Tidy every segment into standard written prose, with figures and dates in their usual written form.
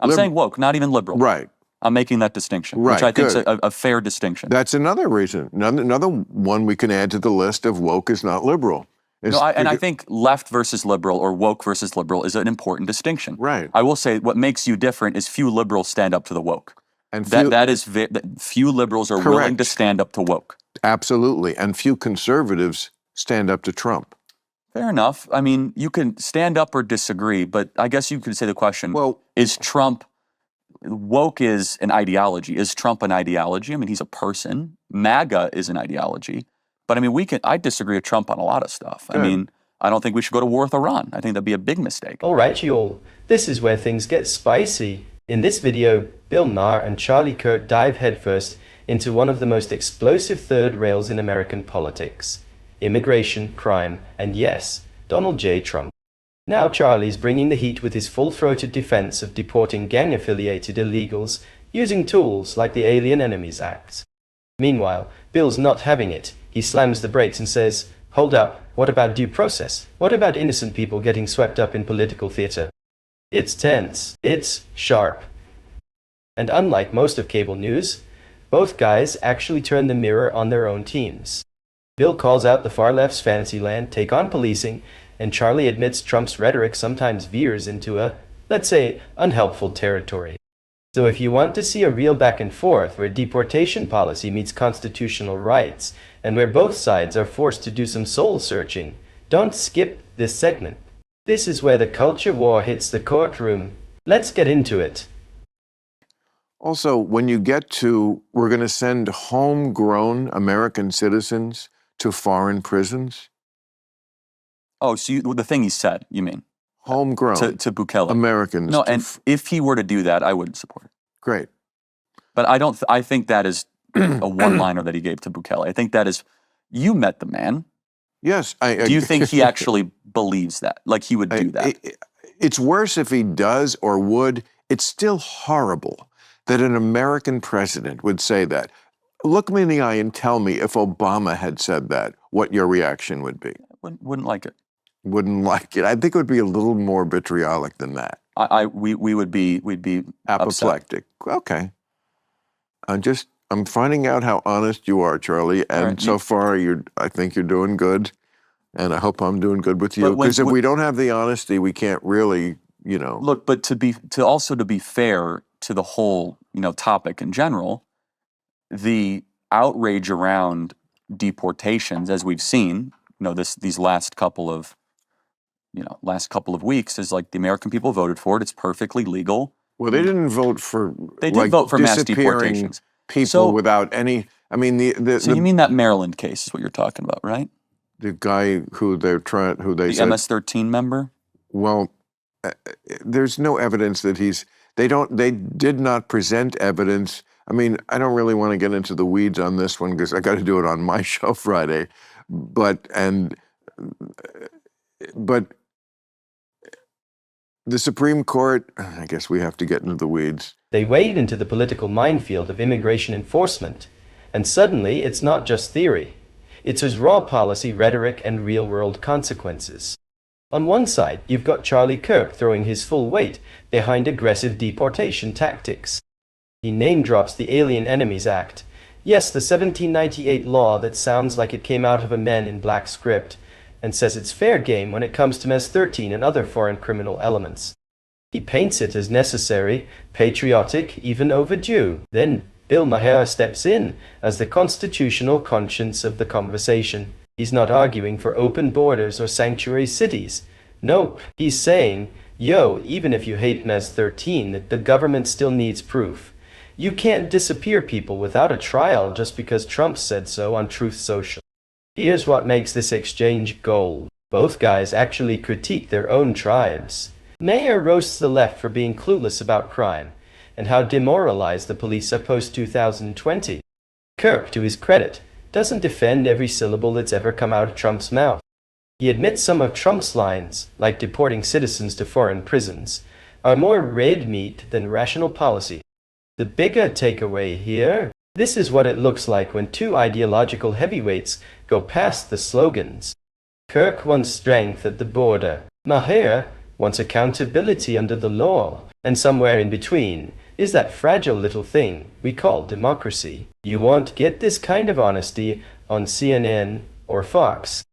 I'm saying woke, not even liberal. Right. I'm making that distinction, Right, which I think is good. a fair distinction. That's another reason. Another one we can add to the list of woke is not liberal. No, and I think left versus liberal or woke versus liberal is an important distinction. Right. I will say what makes you different is few liberals stand up to the woke. And few liberals are willing to stand up to woke. Absolutely. And few conservatives stand up to Trump. Fair enough. I mean, you can stand up or disagree, but I guess you could say the question, well, is Trump, woke is an ideology. Is Trump an ideology? I mean, he's a person. MAGA is an ideology. But I mean, I disagree with Trump on a lot of stuff. Good. I mean, I don't think we should go to war with Iran. I think that'd be a big mistake. All right, you all. This is where things get spicy. In this video, Bill Maher and Charlie Kirk dive headfirst into one of the most explosive third rails in American politics: immigration, crime, and yes, Donald J. Trump. Now Charlie's bringing the heat with his full-throated defense of deporting gang-affiliated illegals using tools like the Alien Enemies Act. Meanwhile, Bill's not having it. He slams the brakes and says, "Hold up, what about due process? What about innocent people getting swept up in political theater?" It's tense. It's sharp. And unlike most of cable news, both guys actually turn the mirror on their own teams. Bill calls out the far left's fantasyland take on policing, and Charlie admits Trump's rhetoric sometimes veers into a, let's say, unhelpful territory. So if you want to see a real back and forth where deportation policy meets constitutional rights, and where both sides are forced to do some soul searching, don't skip this segment. This is where the culture war hits the courtroom. Let's get into it. Also, when you get to, we're going to send homegrown American citizens to foreign prisons. Oh, so the thing he said, you mean? Homegrown. To Bukele. Americans. No, and if he were to do that, I wouldn't support it. Great. But I think that is a one-liner that he gave to Bukele. I think that is, you met the man. Yes. Do you think he actually believes that? Like he would do that? It's worse if he does or would. It's still horrible that an American president would say that. Look me in the eye and tell me if Obama had said that, what your reaction would be. Wouldn't like it. Wouldn't like it. I think it would be a little more vitriolic than that. We'd be apoplectic. Upset. Okay. I'm finding out how honest you are, Charlie, and right, so far I think you're doing good, and I hope I'm doing good with you. Because if we don't have the honesty, we can't really, Look, but to be fair to the whole, topic in general, the outrage around deportations, as we've seen, these last couple of weeks, is like the American people voted for it. It's perfectly legal. Well, they didn't vote for. They did vote for mass deportations. People without any. I mean, you mean that Maryland case is what you're talking about, right? The guy the said, MS-13 member. Well, there's no evidence that They did not present evidence. I mean, I don't really want to get into the weeds on this one because I got to do it on my show Friday. But the Supreme Court, I guess we have to get into the weeds. They wade into the political minefield of immigration enforcement, and suddenly it's not just theory. It's as raw policy, rhetoric, and real-world consequences. On one side, you've got Charlie Kirk throwing his full weight behind aggressive deportation tactics. He name-drops the Alien Enemies Act. Yes, the 1798 law that sounds like it came out of a Men in Black script, and says it's fair game when it comes to MS-13 and other foreign criminal elements. He paints it as necessary, patriotic, even overdue. Then Bill Maher steps in as the constitutional conscience of the conversation. He's not arguing for open borders or sanctuary cities. No, he's saying, yo, even if you hate MS-13, the government still needs proof. You can't disappear people without a trial just because Trump said so on Truth Social. Here's what makes this exchange gold. Both guys actually critique their own tribes. Maher roasts the left for being clueless about crime and how demoralized the police are post-2020. Kirk, to his credit, doesn't defend every syllable that's ever come out of Trump's mouth. He admits some of Trump's lines, like deporting citizens to foreign prisons, are more red meat than rational policy. The bigger takeaway here, this is what it looks like when two ideological heavyweights go past the slogans. Kirk wants strength at the border. Maher wants accountability under the law, and somewhere in between is that fragile little thing we call democracy. You won't get this kind of honesty on CNN or Fox.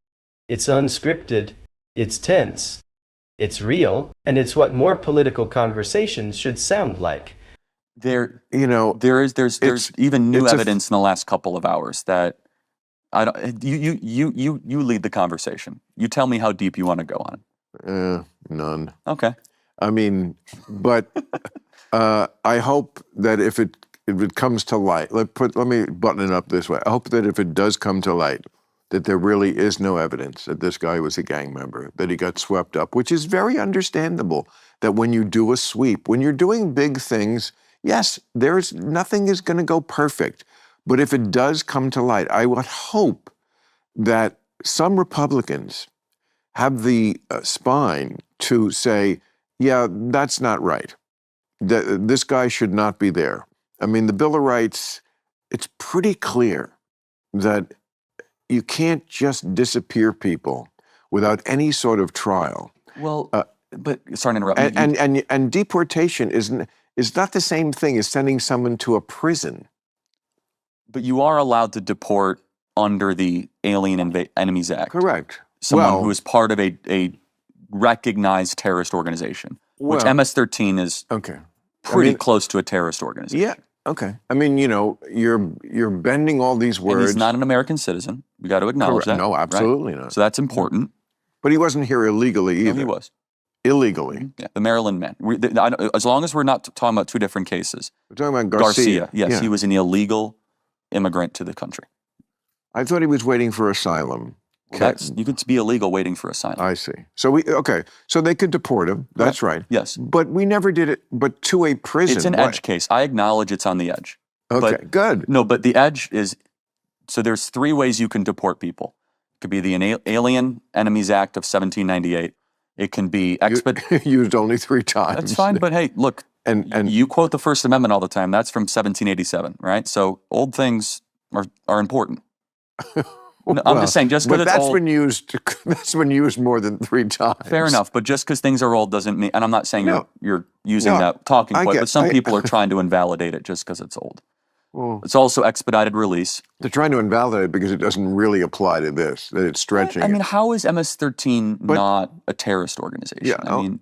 It's unscripted, it's tense, it's real, and it's what more political conversations should sound like. There's even new evidence in the last couple of hours that I don't. You lead the conversation. You tell me how deep you want to go on it. None. Okay. I mean, but I hope that if it comes to light, let me button it up this way. I hope that if it does come to light, that there really is no evidence that this guy was a gang member, that he got swept up, which is very understandable. That when you do a sweep, when you're doing big things, yes, nothing is going to go perfect. But if it does come to light, I would hope that some Republicans have the spine to say, yeah, that's not right. This guy should not be there. I mean, the Bill of Rights, it's pretty clear that you can't just disappear people without any sort of trial. Well, but sorry to interrupt. And deportation is not the same thing as sending someone to a prison. But you are allowed to deport under the Alien Enemies Act. Correct. Someone who is part of a recognized terrorist organization, which MS-13 is pretty close to a terrorist organization. Yeah. Okay. I mean, you're bending all these words. And he's not an American citizen. We got to acknowledge that. No, absolutely not. So that's important. But he wasn't here illegally either. No, he was. Illegally. Yeah, the Maryland man. As long as we're not talking about two different cases. We're talking about Garcia. Yes, yeah. He was an illegal immigrant to the country. I thought he was waiting for asylum. Well, you could be illegal waiting for asylum. I see. So so they could deport him. That's right. Yes. But we never did it, but to a prison. It's an edge case. I acknowledge it's on the edge. Okay, good. No, but the edge is, so there's three ways you can deport people. It could be the Alien Enemies Act of 1798. It can be used only 3 times. That's fine, but hey, look, and you quote the First Amendment all the time. That's from 1787, right? So old things are important. No, I'm just saying, just because it's old. That's been used more than 3 times. Fair enough, but just because things are old doesn't mean, and I'm not saying you're using that talking point, but some people are trying to invalidate it just because it's old. Well, it's also expedited release. They're trying to invalidate it because it doesn't really apply to this, that it's stretching. I mean, how is MS-13 not a terrorist organization? Yeah, I mean,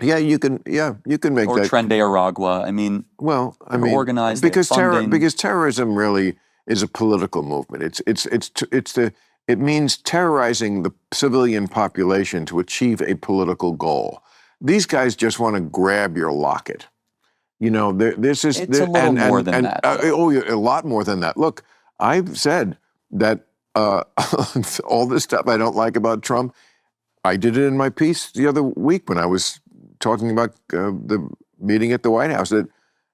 you can make or that. Tren de Aragua. I mean, organized because terrorism really is a political movement. It means terrorizing the civilian population to achieve a political goal. These guys just want to grab your locket. It's a little more than that. A lot more than that. Look, I've said that all this stuff I don't like about Trump, I did it in my piece the other week when I was talking about the meeting at the White House. That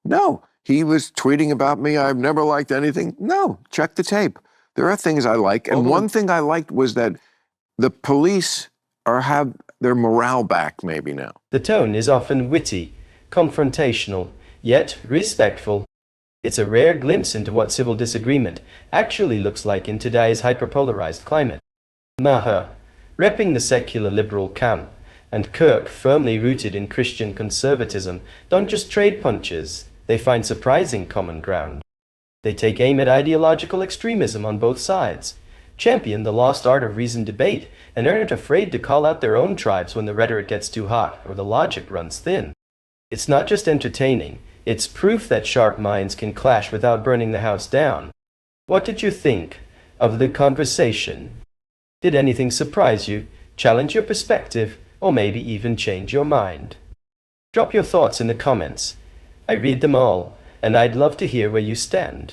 no, he was tweeting about me. I've never liked anything. No, check the tape. There are things I like. And one thing I liked was that the police have their morale back maybe now. The tone is often witty, confrontational, yet respectful. It's a rare glimpse into what civil disagreement actually looks like in today's hyperpolarized climate. Maher, repping the secular liberal camp, and Kirk, firmly rooted in Christian conservatism, don't just trade punches, they find surprising common ground. They take aim at ideological extremism on both sides, champion the lost art of reasoned debate, and aren't afraid to call out their own tribes when the rhetoric gets too hot or the logic runs thin. It's not just entertaining, it's proof that sharp minds can clash without burning the house down. What did you think of the conversation? Did anything surprise you, challenge your perspective, or maybe even change your mind? Drop your thoughts in the comments. I read them all, and I'd love to hear where you stand.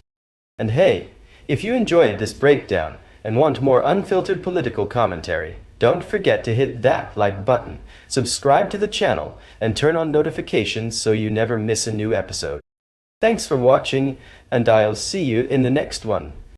And hey, if you enjoyed this breakdown and want more unfiltered political commentary, don't forget to hit that like button, subscribe to the channel, and turn on notifications so you never miss a new episode. Thanks for watching, and I'll see you in the next one.